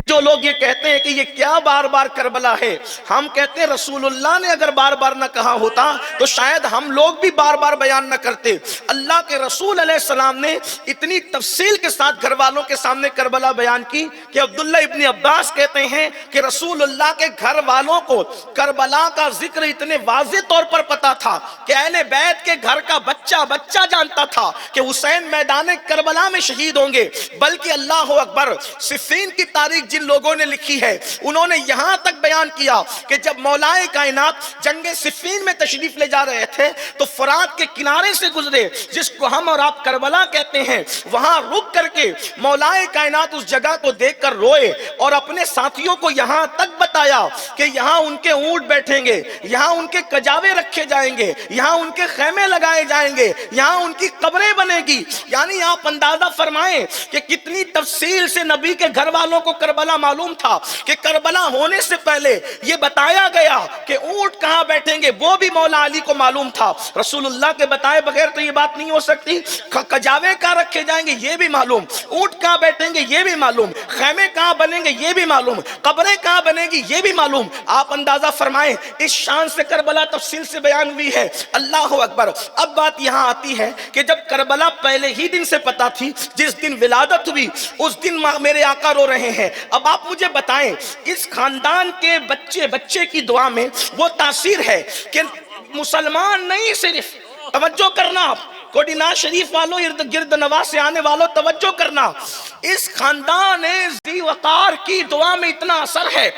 جو لوگ یہ کہتے ہیں کہ یہ کیا بار بار کربلا ہے، ہم کہتے ہیں رسول اللہ نے اگر بار بار نہ کہا ہوتا تو شاید ہم لوگ بھی بار بار بیان نہ کرتے۔ اللہ کے رسول علیہ السلام نے اتنی تفصیل کے ساتھ گھر والوں کے سامنے کربلا بیان کی کہ عبداللہ ابن عباس کہتے ہیں کہ رسول اللہ کے گھر والوں کو کربلا کا ذکر اتنے واضح طور پر پتا تھا کہ اہل بیت کے گھر کا بچہ بچہ جانتا تھا کہ حسین میدان کربلا میں شہید ہوں گے۔ بلکہ اللہ اکبر، صفین کی تاریخ جن لوگوں نے لکھی ہے انہوں نے یہاں تک بیان کیا کہ جب مولائے کائنات جنگ صفین میں تشریف لے جا رہے تھے تو فرات کے کنارے سے گزرے، جس کو ہم اور آپ کربلا کہتے ہیں، وہاں رک کر کے مولائے کائنات اس جگہ کو دیکھ کر روئے اور اپنے ساتھیوں کو یہاں تک بتایا کہ یہاں ان کے اونٹ بیٹھیں گے، یہاں ان کے کجاوے رکھے جائیں گے، یہاں ان کے خیمے لگائے جائیں گے، یہاں ان کی قبریں بنے گی۔ یعنی آپ اندازہ فرمائیں کہ کتنی تفصیل سے نبی کے گھر والوں کو کربلا معلوم تھا کہ کربلا ہونے سے پہلے یہ بتایا گیا کہ اونٹ کہاں بیٹھیں گے، وہ بھی مولا علی کو معلوم تھا۔ رسول اللہ کے بتائے بغیر تو یہ بات نہیں ہو سکتی۔ کجاوے کہاں رکھے جائیں گے یہ بھی معلوم، اونٹ کہاں بیٹھیں گے یہ بھی معلوم، خیمے کہاں بنیں گے یہ بھی معلوم، قبریں کہاں بنے گی یہ بھی معلوم۔ آپ اندازہ فرمائیں اس شان سے کربلا تفصیل سے بیان ہوئی ہے۔ اللہ اکبر۔ اب بات یہاں آتی ہے کہ جب کربلا پہلے ہی دن سے پتا تھی، جس دن ولادت ہوئی اس دن میرے آقا رو رہے ہیں۔ اب آپ مجھے بتائیں اس خاندان کے بچے بچے کی دعا میں وہ تاثیر ہے کہ مسلمان نہیں، صرف توجہ کرنا، کوڈینا شریف والوں، ارد گرد نواز سے آنے والوں توجہ کرنا، اس خاندان ذی وقار کی دعا میں اتنا اثر ہے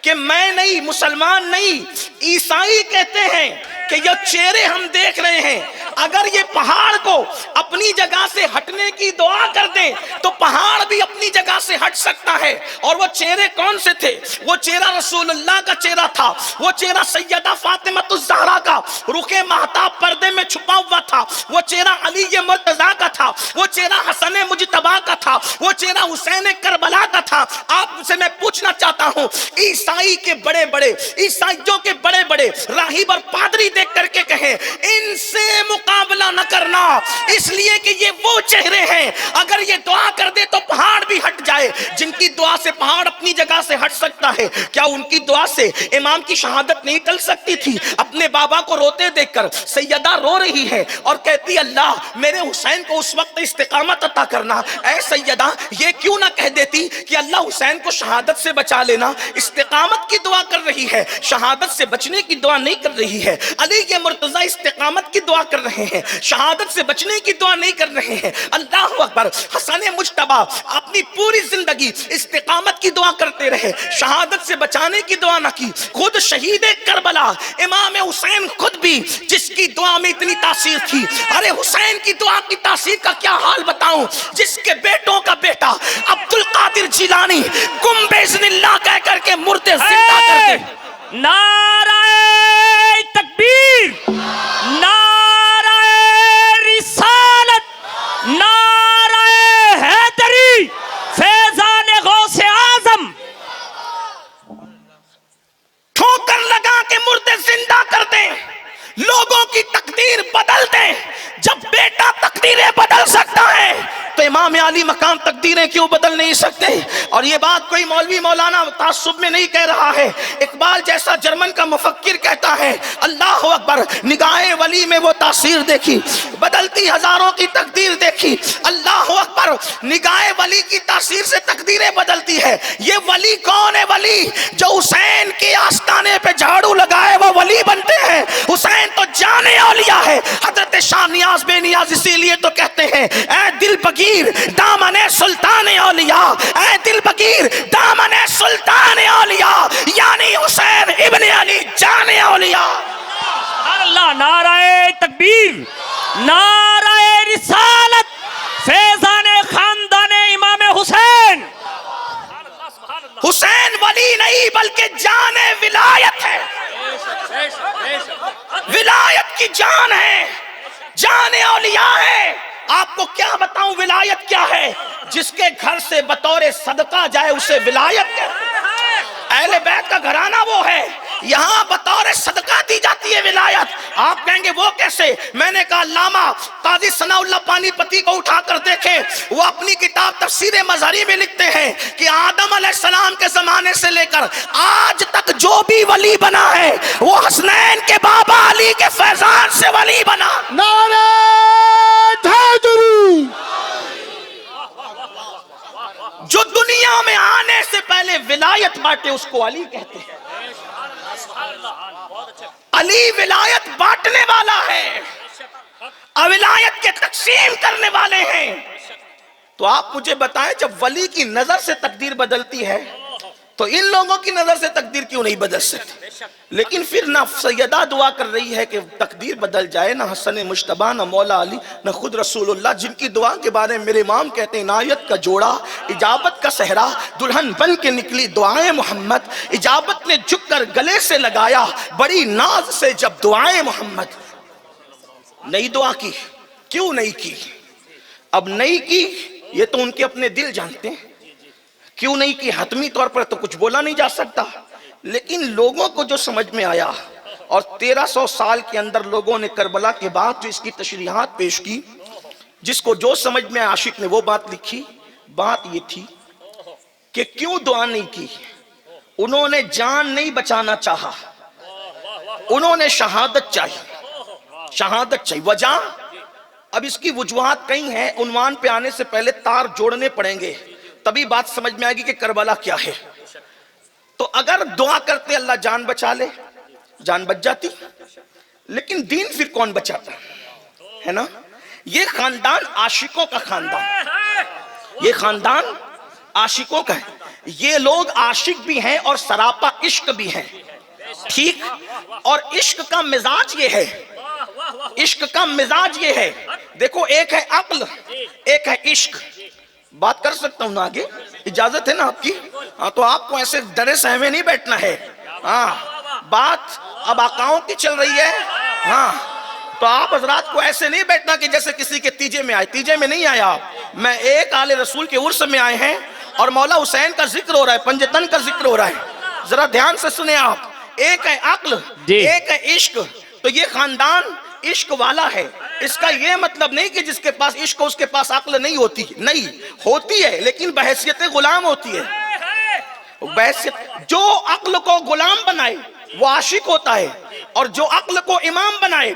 کہ میں نہیں، مسلمان نہیں، عیسائی کہتے ہیں کہ یہ چہرے ہم دیکھ رہے ہیں، اگر یہ پہاڑ کو اپنی جگہ سے ہٹنے کی دعا کر دیں تو پہاڑ بھی اپنی جگہ سے ہٹ سکتا ہے۔ اور وہ چہرے کون سے تھے؟ وہ چہرہ رسول اللہ کا چہرہ تھا، وہ چہرہ سیدہ فاطمہ الزہرا کا رخ مہتاب پردے میں چھپا ہوا تھا، وہ چہرہ علی مرتضیٰ کا تھا، وہ چہرہ حسن مجتبیٰ کا تھا، وہ چہرہ حسین کربلا کا تھا۔ آپ سے میں پوچھنا چاہتا ہوں، عیسائی کے بڑے بڑے، عیسائیوں کے بڑے بڑے راہب اور پادری دیکھ کر کے کہیں ان سے مقابلہ نہ کرنا، اس لیے کہ یہ وہ چہرے ہیں اگر یہ دعا کر دے تو پہاڑ بھی ہٹ جائے۔ جن کی دعا سے پہاڑ اپنی جگہ سے ہٹ سکتا ہے، کیا ان کی دعا سے امام کی شہادت نہیں ٹل سکتی تھی؟ اپنے بابا کو روتے دیکھ کر سیدہ رو رہی ہے اور کہتی اللہ میرے حسین کو اس وقت استقامت عطا کرنا۔ اے سیدہ یہ کیوں نہ کہہ دیتی کہ اللہ حسین کو شہادت سے بچا لینا؟ استقامت کی دعا کر رہی ہے، شہادت سے بچنے کی دعا نہیں کر رہی ہے۔ علی کے مرتضیٰ استقامت کی دعا کر رہے ہیں، شہادت سے بچنے کی دعا نہیں کر رہے ہیں۔ اللہ اکبر۔ حسن مجتبیٰ اپنی پوری زندگی استقامت کی دعا کرتے رہے، شہادت سے بچانے کی دعا نہ کی۔ خود شہید کربلا امام حسین خود بھی، جس کی دعا میں اتنی تاثیر تھی، ارے حسین کی دعا کی تاثیر کا کیا حال بتاؤں، جس کے بیٹوں کا بیٹا عبد القادر جیلانی قم باذن اللہ کہہ کر کے مردے زندہ کر دے۔ نعرہ تکبیر، نعرہ رسالت، نعرہ حیدری، فیضان غوث اعظم۔ ٹھوکر لگا کے مردے زندہ کر دیں، لوگوں کی تقدیر بدل دیں۔ جب بیٹا تقدیریں بدل سکتا ہے تو امام علی مقام تقدیریں کیوں بدل نہیں سکتے؟ اور یہ بات کوئی مولوی مولانا تعصب میں نہیں کہہ رہا ہے، اقبال جیسا جرمن کا مفکر کہتا ہے اللہ اکبر۔ نگاہ ولی میں وہ تاثیر دیکھی، بدلتی ہزاروں کی تقدیر دیکھی۔ اللہ اکبر۔ نگاہ ولی کی تاثیر سے تقدیریں بدلتی ہے۔ یہ ولی کون ہے؟ ولی جو حسین کے آستانے پہ جھاڑو لگائے وہ ولی بنتے ہیں۔ حسین تو جان اولیاء ہے۔ حضرت شاہ نیاز بے نیاز اسی لیے تو کہتے ہیں اے دل بگیر دامن سلطان اولیاء، اے دل بگیر دامن سلطان اولیاء، یعنی حسین ابن علی جان اولیاء۔ اللہ، نعرہ تکبیر، نعرہ رسالت، فیضان خاندان امام حسین۔ حسین ولی نہیں بلکہ جان ولایت ہے، ولایت کی جان ہے، جان اولیاء ہے۔ آپ کو کیا بتاؤں ولایت کیا ہے؟ جس کے گھر سے بطور صدقہ جائے اسے ولایت کہتے ہیں۔ اہل بیت کا گھرانہ وہ ہے، یہاں بطور صدقہ دی جاتی ہے ولایت۔ آپ کہیں گے وہ کیسے؟ میں نے کہا علامہ قاضی ثناء اللہ پانی پتی کو اٹھا کر دیکھیں، وہ اپنی کتاب تفسیر مظہری میں لکھتے ہیں کہ آدم علیہ السلام کے زمانے سے لے کر آج تک جو بھی ولی بنا ہے وہ حسنین کے بابا علی کے فیضان سے ولی بنا۔ نعرہ حیدری، جو دنیا میں آنے سے پہلے ولایت بانٹے اس کو علی کہتے ہیں۔ علی ولایت بانٹنے والا ہے، ولایت کے تقسیم کرنے والے ہیں۔ تو آپ مجھے بتائیں جب ولی کی نظر سے تقدیر بدلتی ہے تو ان لوگوں کی نظر سے تقدیر کیوں نہیں بدل سکتی؟ لیکن پھر نہ سیدہ دعا کر رہی ہے کہ تقدیر بدل جائے، نہ حسن مجتبیٰ، نہ مولا علی، نہ خود رسول اللہ، جن کی دعا کے بارے میں میرے امام کہتے ہیں عنایت کا جوڑا، اجابت کا صحرا، دلہن بن کے نکلی دعائیں محمد، اجابت نے جھک کر گلے سے لگایا بڑی ناز سے جب دعائیں محمد۔ نئی دعا کی، کیوں نہیں کی؟ اب نہیں کی یہ تو ان کے اپنے دل جانتے ہیں، کیوں نہیں کی حتمی طور پر تو کچھ بولا نہیں جا سکتا، لیکن لوگوں کو جو سمجھ میں آیا، اور 1300 سال کے اندر لوگوں نے کربلا کے بعد جو اس کی تشریحات پیش کی، جس کو جو سمجھ میں عاشق نے وہ بات لکھی۔ بات یہ تھی کہ کیوں دعا نہیں کی؟ انہوں نے جان نہیں بچانا چاہا، انہوں نے شہادت چاہی، شہادت چاہی۔ وجہ اب اس کی وجوہات کئی ہیں، عنوان پہ آنے سے پہلے تار جوڑنے پڑیں گے، تبھی بات سمجھ میں آئے گی کہ کربلا کیا ہے۔ تو اگر دعا کرتے اللہ جان بچا لے، جان بچ جاتی، لیکن دین پھر کون بچاتا ہے نا؟ یہ خاندان عاشقوں کا خاندان، یہ خاندان عاشقوں کا ہے، یہ لوگ عاشق بھی ہیں اور سراپا عشق بھی ہیں، ٹھیک؟ اور عشق کا مزاج یہ ہے، عشق کا مزاج یہ ہے، دیکھو ایک ہے عقل، ایک ہے عشق۔ بات کر سکتا ہوں نا آگے؟ اجازت ہے نا آپ کی؟ ہاں تو آپ کو ایسے ڈرے سہمے نہیں بیٹھنا ہے، ہاں بات اب آقاؤں کی چل رہی ہے، ہاں تو آپ حضرات کو ایسے نہیں بیٹھنا کہ جیسے کسی کے تیجے میں آئے، تیجے میں نہیں آیا آپ، میں ایک آل رسول کے عرس میں آئے ہیں اور مولا حسین کا ذکر ہو رہا ہے، پنجتن کا ذکر ہو رہا ہے، ذرا دھیان سے سنیں آپ۔ ایک ہے عقل، ایک ہے عشق، تو یہ خاندان عشق والا ہے۔ اس کا یہ مطلب نہیں کہ جس کے پاس عشق ہو اس کے پاس عقل نہیں ہوتی، نہیں ہوتی ہے، لیکن بحیثیت غلام ہوتی ہے۔ جو عقل کو غلام بنائے وہ عاشق ہوتا ہے، اور جو عقل کو امام بنائے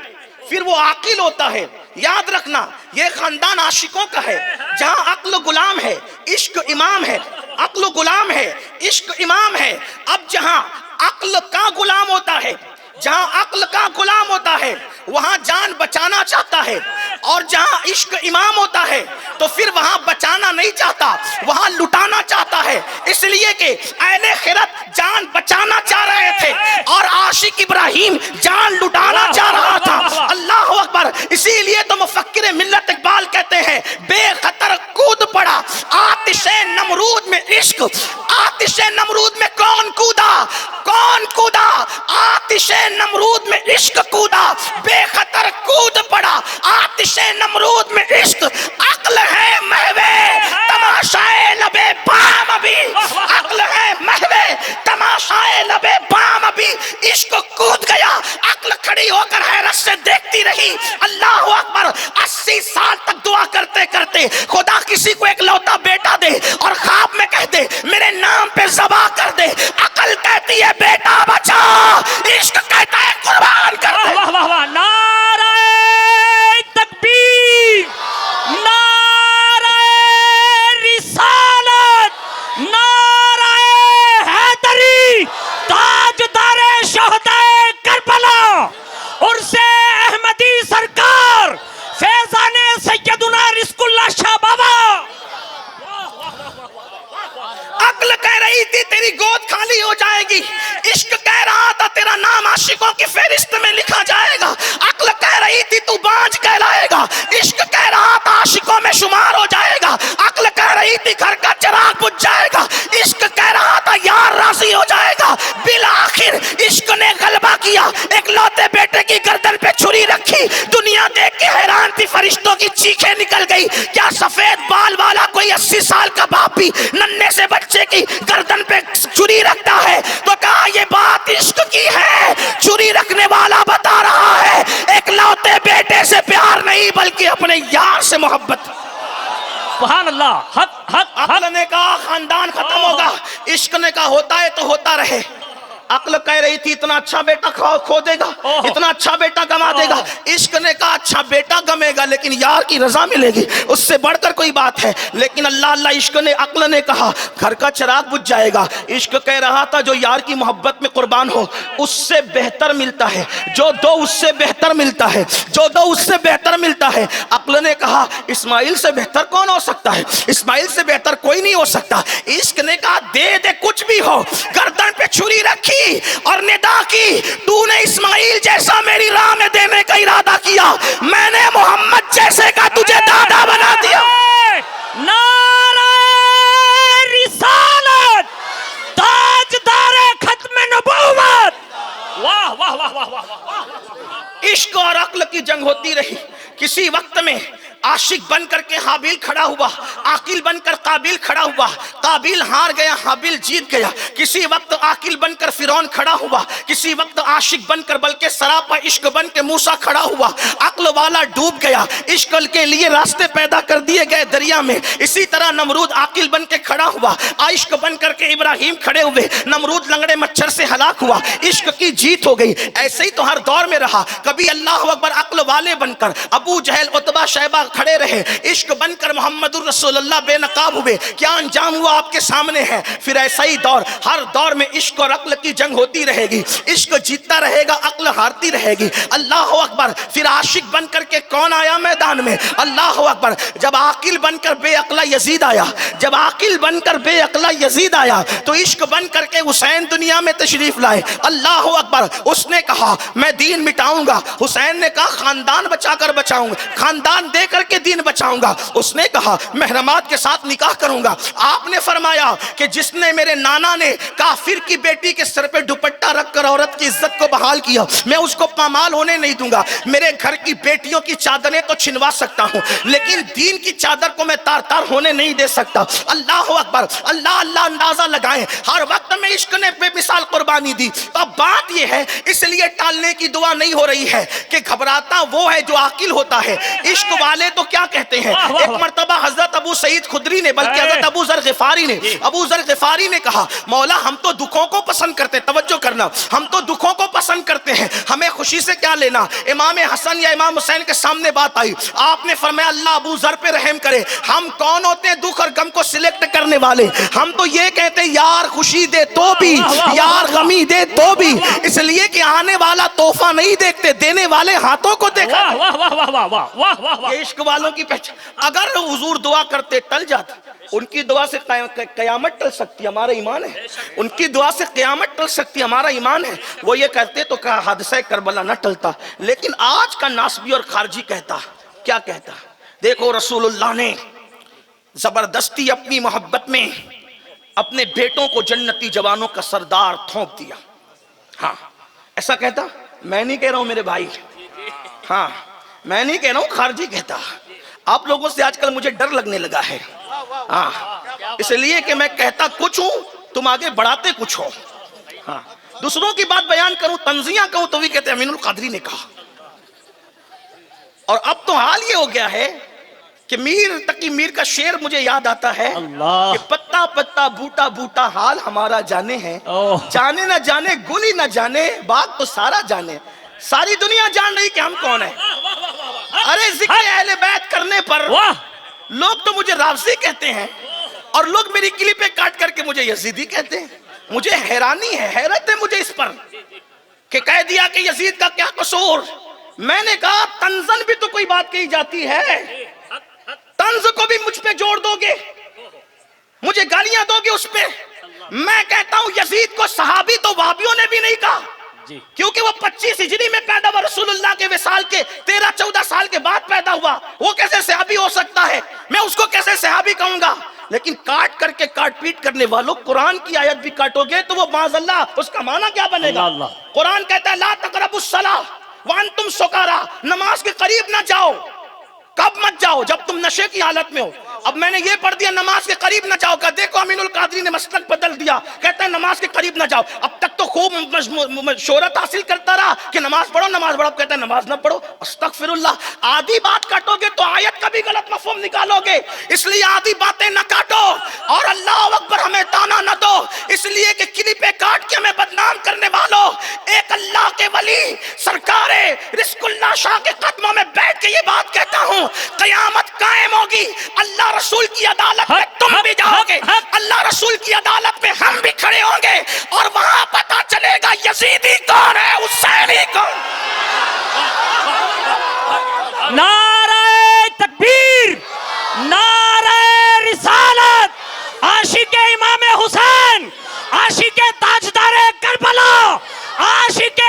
پھر وہ عاقل ہوتا ہے۔ یاد رکھنا یہ خاندان عاشقوں کا ہے، جہاں عقل غلام ہے عشق امام ہے، عقل غلام ہے عشق امام ہے۔ اب جہاں عقل کا غلام ہوتا ہے، جہاں عقل کا غلام ہوتا ہے وہاں جان بچانا چاہتا ہے، اور جہاں عشق امام ہوتا ہے تو پھر وہاں بچانا نہیں چاہتا، وہاں لٹانا چاہتا ہے، اس لیے کہ اہل خرد جان بچانا چاہ رہے تھے اور عاشق ابراہیم جان لٹانا چاہ رہا تھا۔ اللہ اکبر! اسی لیے تو مفکر ملت اقبال کہتے ہیں بے خطر کود پڑا آتش نمرود میں عشق۔ آتش نمرود میں کون کودا؟ کون کودا؟ آتش نمرود میں عشق کودا، بے خطر کود پڑا آتش نمرود میں عشق۔ عقل ہے محوے تماشائے لبے بام ابھی، عقل ہے محوے تماشائے لبے بام ابھی، عشق کود گیا، عقل کھڑی ہو کر حیرت سے دیکھتی رہی۔ اللہ اکبر! 80 سال تک دعا کرتے کرتے خدا کسی کو ایک لوتا بیٹا دے اور خواب میں کہہ دے میرے نام پہ ذبح کر دے، عقل کہتی ہے بیٹا بچا، عشق کہتا ہے قربان کر دے۔ واہ واہ واہ! نعرہ تکبیر، نعرہ رسالت، نعرہ حیدری، تاجدار شہدائے کربلا، عرس احمدی سرکار فیضان سیدنا رزق اللہ شاہ بابا۔ عقل کہہ رہی تھی تیری گود خالی ہو جائے گی، عشق کہہ رہا تھا تیرا نام عاشقوں کی فہرست میں لکھا جائے گا، عقل کہہ رہی تھی تو بانج کہلائے گا، عشق کہہ رہا تھا عاشقوں میں شمار ہو جائے گا، عقل کہہ رہی تھی گھر کا چراغ بجھ جائے گا، عشق کہہ رہا تھا یار راضی ہو جائے گا۔ بالآخر عشق نے غلبہ کیا، ایک لوتے بیٹے کی گردن پہ چھری رکھی، دنیا دیکھ کے حیران تھی، فرشتوں کی چیخیں نکل گئی، کیا سفید بال والا کوئی 80 سال کا باپ بھی ننھے سے بچے کی گردن پہ چھری رکھتا ہے؟ تو کہا یہ بات عشق کی ہے، چھری رکھنے والا بتا رہا ہے اللہ حق حق حق عقل نے کہا خاندان ختم ہوگا، عشق نے کہا ہوتا ہے تو ہوتا رہے۔ عقل کہہ رہی تھی اتنا اچھا بیٹا کھو دے گا، اتنا اچھا بیٹا گما دے گا۔ عشق نے کہا اچھا بیٹا گمے گا لیکن یار کی رضا ملے گی، اس سے بڑھ کر کوئی بات ہے۔ لیکن اللہ عشق نے عقل نے کہا گھر کا چراغ بجھ جائے گا۔ عشق کہہ رہا تھا جو یار کی محبت میں قربان ہو اس سے بہتر ملتا ہے، جو دو اس سے بہتر ملتا ہے، جو دو اس سے بہتر ملتا ہے۔ عقل نے کہا اسماعیل سے بہتر کون ہو سکتا ہے، اسماعیل سے بہتر کوئی نہیں ہو سکتا۔ عشق نے کہا دے دے کچھ بھی ہو، گردن پہ چھری رکھی اور ندا کی تو نے اسماعیل جیسا میری راہ میں دینے کا ارادہ کیا، میں نے محمد جیسے کا تجھے دادا بنا دیا۔ نعرہ رسالت، تاجدار ختم نبوت۔ واہ واہ واہ واہ واہ۔ عشق اور عقل کی جنگ ہوتی رہی۔ کسی وقت میں عاشق بن کر کے حابیل کھڑا ہوا، عاقل بن کر قابیل کھڑا ہوا، قابیل ہار گیا حابیل جیت گیا۔ کسی وقت عاقل بن کر فرعون کھڑا ہوا، کسی وقت عاشق بن کر بلکہ سراپا عشق بن کے موسیٰ کھڑا ہوا۔ عقل والا ڈوب گیا، عشق کے لیے راستے پیدا کر دیے گئے دریا میں۔ اسی طرح نمرود عاقل بن کے کھڑا ہوا، عشق بن کر کے ابراہیم کھڑے ہوئے، نمرود لنگڑے مچھر سے ہلاک ہوا، عشق کی جیت ہو گئی۔ ایسے ہی تو ہر دور میں رہا، کبھی اللہ اکبر عقل والے بن کر ابو جہل عتبہ شیبہ کھڑے رہے، عشق بن کر محمد الرسول اللہ بے نقاب ہوئے، کیا انجام ہوا آپ کے سامنے ہے۔ پھر ایسا ہی دور، ہر دور میں عشق اور عقل کی جنگ ہوتی رہے گی، عشق جیتتا رہے گا، عقل ہارتی رہے گی۔ اللہ اکبر۔ پھر عاشق بن کر کے کون آیا میدان میں؟ اللہ اکبر۔ جب عاقل بن کر بے عقلہ یزید آیا، جب عاقل بن کر بے عقلہ یزید آیا تو عشق بن کر کے حسین دنیا میں تشریف لائے۔ اللہ اکبر۔ اس نے کہا میں دین مٹاؤں گا، حسین نے کہا خاندان بچا کر بچاؤں گا، خاندان دے کر کے دین بچاؤں گا۔ اس نے کہا محرمات کے ساتھ نکاح کروں گا۔ آپ نے فرمایا کہ جس نے میرے نانا نے کافر کی بیٹی کے سر پہ دوپٹہ رکھ کر عورت کی عزت کو بحال کیا، میں اس کو پامال ہونے نہیں دوں گا۔ میرے گھر کی بیٹیوں کی چادریں تو چھنوا سکتا ہوں لیکن دین کی چادر کو میں تار تار ہونے نہیں دے سکتا۔ اللہ اکبر۔ اللہ اللہ اندازہ لگائیں، ہر وقت میں عشق نے بے مثال قربانی دی۔ اب بات یہ ہے، اس لیے ٹالنے کی دعا نہیں ہو رہی ہے کہ گھبراتا وہ ہے جو عاقل ہوتا ہے۔ عشق والے تو کیا کہتے ہیں؟ ایک مرتبہ حضرت ابو سعید خدری نے بلکہ حضرت ابو ذر غفاری نے کہا مولا ہم تو دکھوں کو پسند کرتے، توجہ کرنا، ہم تو دکھوں کو پسند کرتے ہیں، ہمیں خوشی سے کیا لینا۔ امام حسن یا امام حسین کے سامنے بات آئی، آپ نے فرمایا اللہ ابو ذر پہ رحم کرے، ہم کون ہوتے ہیں دکھ اور غم کو سلیکٹ کرنے والے؟ ہم تو یہ کہتے ہیں یار خوشی دے تو بھی، یار غمی دے تو بھی، اس لیے کہ آنے والا تحفہ نہیں دیکھتے، دینے والے ہاتھوں کو دیکھا۔ واہ واہ واہ واہ واہ واہ واہ واہ۔ یہ عشق والوں کی پہچان۔ اگر حضور دعا کرتے ٹل جاتا، ان کی دعا سے قیامت ٹل سکتی، ہمارا ایمان ہے، ان کی دعا سے قیامت ٹل سکتی، ہمارا ایمان ہے۔ وہ یہ کہتے تو کہا حادثہ کربلا نہ ٹلتا، لیکن آج کا ناسبی اور خارجی کہتا کیا کہتا؟ دیکھو رسول اللہ نے زبردستی اپنی محبت میں اپنے بیٹوں کو جنتی جوانوں کا سردار تھونپ دیا۔ ہاں ایسا کہتا، میں نہیں کہہ رہا ہوں میرے بھائی، ہاں میں نہیں کہہ رہا ہوں، خارجی کہتا۔ آپ لوگوں سے آج کل مجھے ڈر لگنے لگا ہے، ہاں اس لیے کہ میں کہتا کچھ ہوں تم آگے بڑھاتے کچھ ہو۔ ہاں دوسروں کی بات بیان کروں، تنزیہ کہوں تو بھی کہتے امین القادری نے کہا۔ اور اب تو حال یہ ہو گیا ہے کہ میر تقی میر کا شعر مجھے یاد آتا ہے کہ پتا پتا بوٹا بوٹا حال ہمارا جانے ہیں، جانے نہ جانے گل ہی نہ جانے باغ تو سارا جانے، ساری دنیا جان رہی کہ ہم کون ہیں۔ ارے ذکر اہل بیت کرنے پر لوگ تو مجھے رافضی کہتے ہیں اور لوگ میری کلپیں کاٹ کر کے مجھے یزیدی کہتے ہیں۔ مجھے حیرانی ہے، حیرت ہے مجھے اس پر کہ کہہ دیا کہ یزید کا کیا قصور۔ میں نے کہا طنزن بھی تو کوئی بات کہی جاتی ہے، طنز کو بھی مجھ پہ جوڑ دو گے، مجھے گالیاں دو گے اس پہ۔ میں کہتا ہوں یزید کو صحابی تو وہابیوں نے بھی نہیں کہا، کیونکہ وہ 25 ہجری میں پیدا ہوا، رسول اللہ کے وصال کے 13-14 سال کے بعد پیدا ہوا، وہ کیسے صحابی ہو سکتا ہے؟ میں اس کو کیسے صحابی کہوں گا؟ لیکن کاٹ کر کے کاٹ پیٹ کرنے والوں، قرآن کی آیت بھی کاٹو گے تو وہ معاذ اللہ اس کا معنی کیا بنے گا؟ قرآن کہتا ہے لا تقربوا الصلاۃ وانتم سکارا، نماز کے قریب نہ جاؤ۔ کب مت جاؤ؟ جب تم نشے کی حالت میں ہو۔ اب میں نے یہ پڑھ دیا نماز کے قریب نہ جاؤ کا، دیکھو امین القادری نے مسلک بدل دیا، کہتا ہے نماز کے قریب نہ جاؤ۔ اب تک تو خوب شہرت حاصل کرتا رہا کہ نماز پڑھو نماز پڑھو، کہتا ہے نماز نہ پڑھو، استغفر اللہ۔ آدھی بات کاٹو گے تو آیت کا بھی غلط مفہوم نکالو گے، اس لیے آدھی باتیں نہ کاٹو اور اللہ اکبر ہمیں تانا نہ دو، اس لیے کہ کلپیں کاٹ کے ہمیں بدنام کرنے والوں، ایک اللہ کے ولی سرکار رزق اللہ شاہ کے قدموں میں بیٹھ کے یہ بات کہتا ہوں، قیامت قائم ہوگی، اللہ رسول کی عدالت میں تم بھی جاؤ گے، اللہ رسول کی عدالت میں ہم بھی کھڑے ہوں گے، اور وہاں پتہ چلے گا یزیدی کون ہے، حسینی کون۔ نعرہ تکبیر، نعرہ رسالت، عاشق امام حسین، عاشق تاجدار کربلا، عاشق